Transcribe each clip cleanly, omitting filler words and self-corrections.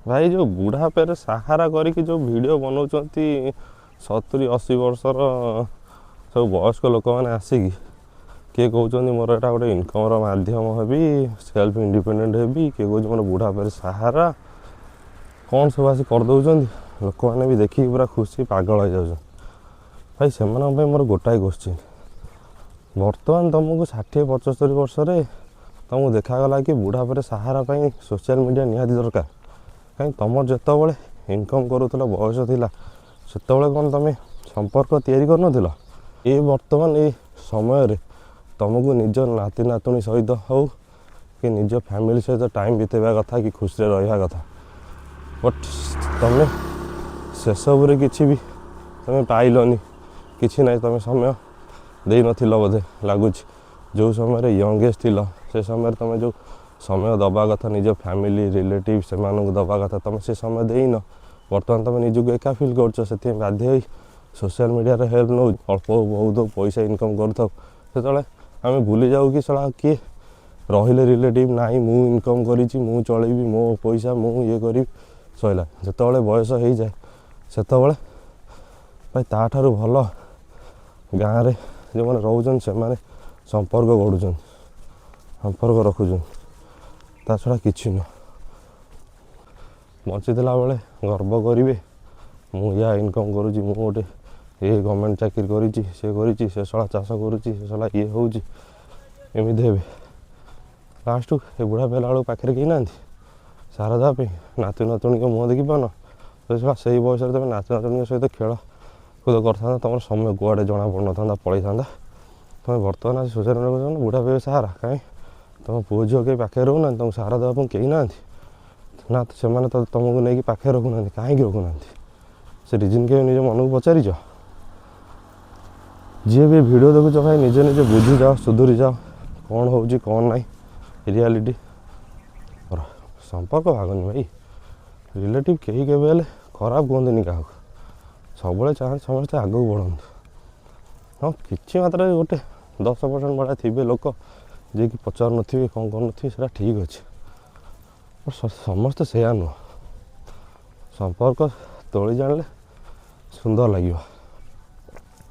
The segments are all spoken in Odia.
भाई जो बुढ़ापेରେ ସାହାରା କରିକି ଯେଉଁ ଭିଡ଼ିଓ ବନାଉଛନ୍ତି 70-80 ବର୍ଷର ସବୁ ବୟସ୍କ ଲୋକମାନେ ଆସିକି କିଏ କହୁଛନ୍ତି ମୋର ଏଇଟା ଗୋଟେ ଇନକମ୍ର ମାଧ୍ୟମ ହେବି, ସେଲ୍ଫ ଇଣ୍ଡିପେଣ୍ଡେଣ୍ଟ ହେବି, କିଏ କହୁଛି ମୋର ବୁଢ଼ାପେରେ ସାହାରା, କ'ଣ ସବୁ ଆସି କରିଦେଉଛନ୍ତି। ଲୋକମାନେ ବି ଦେଖିକି ପୁରା ଖୁସି ପାଗଳ ହେଇଯାଉଛନ୍ତି। ଭାଇ ସେମାନଙ୍କ ପାଇଁ ମୋର ଗୋଟାଏ କୋଶ୍ଚିନ୍, ବର୍ତ୍ତମାନ ତୁମକୁ 60-75 ବର୍ଷରେ ତୁମକୁ ଦେଖାଗଲା କି ବୁଢ଼ାପେରେ ସାହାରା ପାଇଁ ସୋସିଆଲ ମିଡ଼ିଆ ନିହାତି ଦରକାର। କାହିଁକି ତୁମର ଯେତେବେଳେ ଇନକମ୍ କରୁଥିଲ, ବୟସ ଥିଲା, ସେତେବେଳେ କ'ଣ ତୁମେ ସମ୍ପର୍କ ତିଆରି କରିନଥିଲ? ଏ ବର୍ତ୍ତମାନ ଏ ସମୟରେ ତୁମକୁ ନିଜ ନାତି ନାତୁଣୀ ସହିତ ହେଉ କି ନିଜ ଫ୍ୟାମିଲି ସହିତ ଟାଇମ୍ ବିତେଇବା କଥା କି ଖୁସିରେ ରହିବା କଥା। ବଟ୍ ତୁମେ ସେସବୁରେ କିଛି ବି ତୁମେ ପାଇଲନି, କିଛି ନାହିଁ, ତୁମେ ସମୟ ଦେଇନଥିଲ ବୋଧେ ଲାଗୁଛି। ଯେଉଁ ସମୟରେ ୟଙ୍ଗେଜ୍ ଥିଲ ସେ ସମୟରେ ତୁମେ ଯେଉଁ ସମୟ ଦେବା କଥା ନିଜ ଫ୍ୟାମିଲି ରିଲେଟିଭ୍ ସେମାନଙ୍କୁ ଦେବା କଥା ତୁମେ ସେ ସମୟ ଦେଇନ। ବର୍ତ୍ତମାନ ତୁମେ ନିଜକୁ ଏକା ଫିଲ୍ କରୁଛ, ସେଥିପାଇଁ ବାଧ୍ୟ ହୋଇ ସୋସିଆଲ ମିଡ଼ିଆରେ ହେଲ୍ପ ନେଉ, ଅଳ୍ପ ବହୁତ ପଇସା ଇନକମ୍ କରୁଥାଉ। ସେତେବେଳେ ଆମେ ଭୁଲି ଯାଉ କି ଶଳା କିଏ ରହିଲେ ରିଲେଟିଭ୍ ନାହିଁ, ମୁଁ ଇନକମ୍ କରିଛି, ମୁଁ ଚଳେଇବି, ମୋ ପଇସା ମୁଁ ଇଏ କରିବି, ସରିଲା। ଯେତେବେଳେ ବୟସ ହେଇଯାଏ ସେତେବେଳେ ଭାଇ ତାଠାରୁ ଭଲ ଗାଁରେ ଯେଉଁମାନେ ରହୁଛନ୍ତି ସେମାନେ ସମ୍ପର୍କ ଗଢ଼ୁଛନ୍ତି, ସମ୍ପର୍କ ରଖୁଛନ୍ତି, ତା ଛଡ଼ା କିଛି ନୁହଁ। ବଞ୍ଚିଥିଲା ବେଳେ ଗର୍ବ କରିବେ, ମୁଁ ୟା ଇନକମ୍ କରୁଛି, ମୁଁ ଗୋଟେ ଏ ଗଭର୍ଣ୍ଣମେଣ୍ଟ ଚାକିରି କରିଛି, ସେ କରିଛି, ସେ ଶଳା ଚାଷ କରୁଛି, ସେ ଶଳା ଇଏ ହେଉଛି, ଏମିତି ହେବେ। ଲାଷ୍ଟକୁ ଏ ବୁଢ଼ା ପିଲା ବେଳକୁ ପାଖରେ କେହି ନାହାନ୍ତି ସାରା ଦେବା ପାଇଁ। ନାତି ନାତୁଣୀଙ୍କ ମୁହଁ ଦେଖିପାରୁନ, ଶଳା ସେଇ ବୟସରେ ତୁମେ ନାତି ନାତୁଣୀଙ୍କ ସହିତ ଖେଳ କୁଦ କରିଥାନ୍ତା, ତୁମର ସମୟ କୁଆଡ଼େ ଜଣା ପଡ଼ୁନଥାନ୍ତା, ପଳେଇଥାନ୍ତା। ତୁମେ ବର୍ତ୍ତମାନ ଆସି ସୋସିଆଲ ମିଡ଼ିଆ କରୁଛ ବୁଢ଼ା ପିଲା ସାହାରା। କାହିଁ ତୁମ ପୁଅ ଝିଅ କେହି ପାଖରେ ରହୁନାହାନ୍ତି, ତୁମକୁ ସାହାରା ଦେବା ପାଇଁ କେହି ନାହାନ୍ତି ନା, ସେମାନେ ତ ତୁମକୁ ନେଇକି ପାଖରେ ରଖୁନାହାନ୍ତି। କାହିଁକି ରଖୁନାହାନ୍ତି ସେ ରିଜିନ୍ କେବେ ନିଜ ମନକୁ ପଚାରିଛ? ଯିଏ ବି ଭିଡ଼ିଓ ଦେଖୁଛ ଭାଇ ନିଜେ ନିଜେ ବୁଝିଯାଅ, ସୁଧୁରି ଯାଅ, କ'ଣ ହେଉଛି କ'ଣ ନାହିଁ ରିଆଲିଟି। ସମ୍ପର୍କ ଭାଗନି ଭାଇ, ରିଲେଟିଭ୍ କେହି କେବେ ହେଲେ ଖରାପ କୁହନ୍ତିନି କାହାକୁ, ସବୁବେଳେ ଚାହାନ୍ତି ସମସ୍ତେ ଆଗକୁ ବଢ଼ନ୍ତୁ। ହଁ କିଛି ମାତ୍ରାରେ ଗୋଟେ 10% ଭଳିଆ ଥିବେ ଲୋକ ଯିଏକି ପଚାରୁନଥିବେ, କ'ଣ କରୁନଥିବେ, ସେଇଟା ଠିକ୍ ଅଛି। ସମସ୍ତେ ସେୟା ନୁହଁ। ସମ୍ପର୍କ ତୋଳି ଜାଣିଲେ ସୁନ୍ଦର ଲାଗିବ,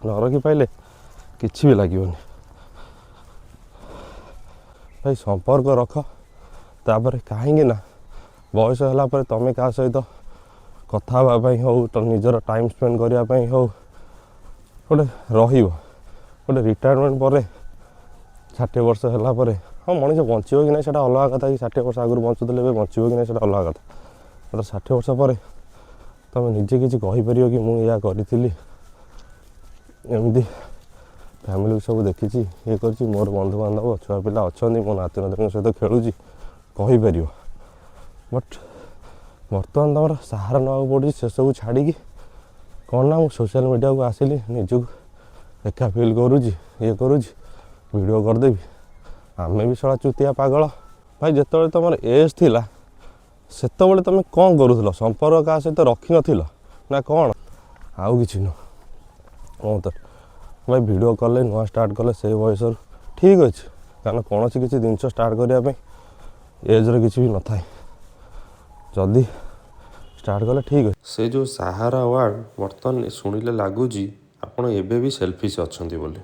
ନରଖି ପାଇଲେ କିଛି ବି ଲାଗିବନି। ଭାଇ ସମ୍ପର୍କ ରଖ, ତାପରେ କାହିଁକି ନା ବୟସ ହେଲା ପରେ ତୁମେ କାହା ସହିତ କଥା ହେବା ପାଇଁ ହେଉ, ନିଜର ଟାଇମ୍ ସ୍ପେଣ୍ଡ କରିବା ପାଇଁ ହେଉ, ଗୋଟେ ରହିବ। ଗୋଟେ ରିଟାୟାରମେଣ୍ଟ ପରେ 60 ବର୍ଷ ହେଲା ପରେ ହଁ ମଣିଷ ବଞ୍ଚିବ କି ନାହିଁ ସେଇଟା ଅଲଗା କଥା, କି 60 ବର୍ଷ ଆଗରୁ ବଞ୍ଚୁଥିଲେ ଏବେ ବଞ୍ଚିବ କି ନାହିଁ ସେଇଟା ଅଲଗା କଥା। ମାତ୍ର 60 ବର୍ଷ ପରେ ତୁମେ ନିଜେ କିଛି କହିପାରିବ କି ମୁଁ ଏଇଆ କରିଥିଲି, ଏମିତି ଫ୍ୟାମିଲିକୁ ସବୁ ଦେଖିଛି, ଇଏ କରିଛି, ମୋର ବନ୍ଧୁବାନ୍ଧବ ଛୁଆ ପିଲା ଅଛନ୍ତି, ମୋ ନାତି ନାତୁଣୀଙ୍କ ସହିତ ଖେଳୁଛି, କହିପାରିବ। ବଟ୍ ବର୍ତ୍ତମାନ ତୁମର ସାହାରା ନେବାକୁ ପଡ଼ୁଛି ସେସବୁ ଛାଡ଼ିକି। କ'ଣ ନା ମୁଁ ସୋସିଆଲ ମିଡ଼ିଆକୁ ଆସିଲି, ନିଜକୁ ଏକା ଫିଲ୍ କରୁଛି, ଇଏ କରୁଛି, ଭିଡ଼ିଓ କରିଦେବି। ଆମେ ବି ଶଳା ଚୁତିଆ ପାଗଳ। ଭାଇ ଯେତେବେଳେ ତୁମର ଏଜ୍ ଥିଲା ସେତେବେଳେ ତୁମେ କ'ଣ କରୁଥିଲ? ସମ୍ପର୍କ କାହା ସହିତ ରଖିନଥିଲ ନା କ'ଣ? ଆଉ କିଛି ନୁହଁ। କ'ଣ ତ ଭାଇ ଭିଡ଼ିଓ କଲେ, ନୂଆ ଷ୍ଟାର୍ଟ କଲେ ସେଇ ବୟସରୁ ଠିକ୍ ଅଛି, କାରଣ କୌଣସି କିଛି ଜିନିଷ ଷ୍ଟାର୍ଟ କରିବା ପାଇଁ ଏଜ୍ର କିଛି ବି ନଥାଏ। ଯଦି ଷ୍ଟାର୍ଟ କଲେ ଠିକ୍ ଅଛି। ସେ ଯେଉଁ ସାହାରା ୱାର୍ଡ଼ ବର୍ତ୍ତମାନ ଶୁଣିଲେ ଲାଗୁଛି ଆପଣ ଏବେ ବି ସେଲ୍ଫିସ୍ ଅଛନ୍ତି ବୋଲି।